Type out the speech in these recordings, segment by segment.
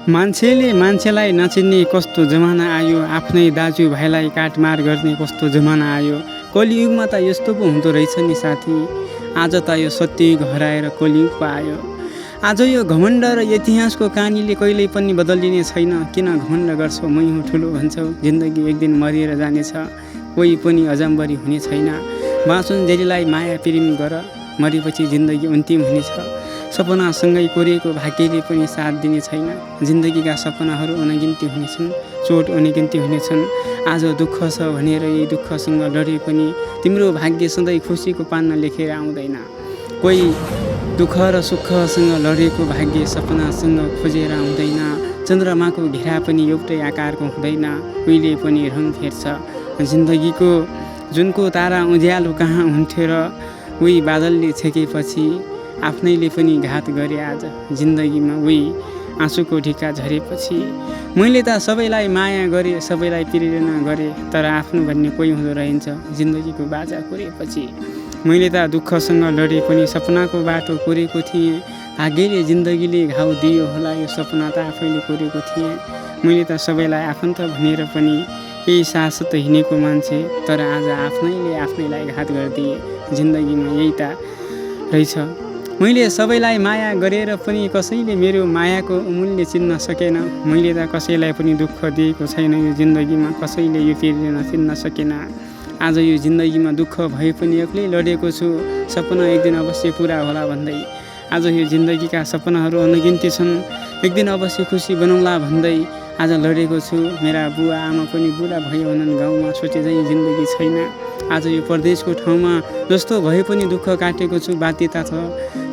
मान्छेले मान्छेलाई नचिन्ने कस्तो जमाना आयो, आफ्नै दाजुभाइलाई काटमार गर्ने कस्तो जमाना आयो। कलियुगमा त यस्तो पो हुँदो रहेछ नि साथी, आज त यो सत्ययुग हराएर कलियुग पो आयो। आज यो घमण्ड र इतिहासको कहानीले कहिल्यै पनि बदलिने छैन। किन घमण्ड गर्छौ, मै हुँ ठुलो भन्छौ, जिन्दगी एक दिन मरिएर जानेछ, कोही पनि अजम्बरी हुने छैन। बाँचुन्जेलीलाई माया प्रेम गर, मरेपछि जिन्दगी अन्तिम हुनेछ। सपनासँगै कोरेको भाग्यले पनि साथ दिने छैन। जिन्दगीका सपनाहरू अनगिन्ती हुनेछन्, चोट अनगिन्ती हुनेछन्। आज दुःख छ भनेर यही दुःखसँग लडे पनि तिम्रो भाग्य सधैँ खुसीको पानमा लेखेर आउँदैन। कोही दुःख र सुखसँग लडेको भाग्य सपनासँग खोजेर आउँदैन। चन्द्रमाको घेरा पनि एउटै आकारको हुँदैन, उहिले पनि रङ फेर्छ। जिन्दगीको जुनको तारा उज्यालो कहाँ हुन्थ्यो र उही बादलले छेकेपछि आफ्नैले पनि घात गरे। आज जिन्दगीमा उही आँसुको ढिका झरेपछि। मैले त सबैलाई माया गरेँ, सबैलाई प्रेरणा गरेँ, तर आफ्नो भन्ने कोही हुँदो रहन्छ जिन्दगीको बाजा कोरेपछि। मैले त दुःखसँग लडे पनि सपनाको बाटो कोरेको थिएँ। भाग्यले जिन्दगीले घाउ दियो होला, यो सपना त आफैले कोरेको थिएँ। मैले त सबैलाई आफन्त भनेर पनि यही साथ हिँडेको मान्छे, तर आज आफ्नैलाई घात गरिदिए। जिन्दगीमा यही त रहेछ। मैले सबैलाई माया गरेर पनि कसैले मेरो मायाको अमूल्य चिन्न सकेन। मैले त कसैलाई पनि दुःख दिएको छैन यो जिन्दगीमा, कसैले यो प्रेरणा चिन्न सकेन। आज यो जिन्दगीमा दुःख भए पनि एक्लै लडेको छु, सपना एक दिन अवश्य पुरा होला भन्दै। आज यो जिन्दगीका सपनाहरू अनगिन्ती छन्, एक दिन अवश्य खुसी बनाउला भन्दै आज लडेको छु। मेरा बुवा आमा पनि बुढा भयो हुनन्, गाउँमा सोचे चाहिँ जिन्दगी छैन। आज यो परदेशको ठाउँमा जस्तो भए पनि दुःख काटेको छु, बाध्यता छ,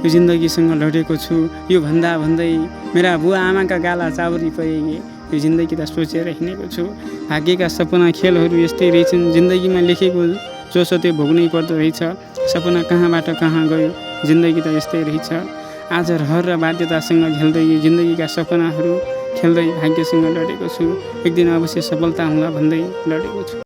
यो जिन्दगीसँग लडेको छु। यो भन्दै मेरा बुवा आमाका गाला चाउरी परेँ, यो जिन्दगी त सोचेर हिँडेको छु। भाग्यका सपना खेलहरू यस्तै रहेछन्, जिन्दगीमा लेखेको जोसो त्यो भोग्नै पर्दो रहेछ। सपना कहाँबाट कहाँ गयो, जिन्दगी त यस्तै रहेछ। आज रहर र बाध्यतासँग झेल्दै यो जिन्दगीका सपनाहरू खेल्दै भाग्यसँग लडेको छु। एक दिन अवश्य सफलता होला भन्दै लडेको छु।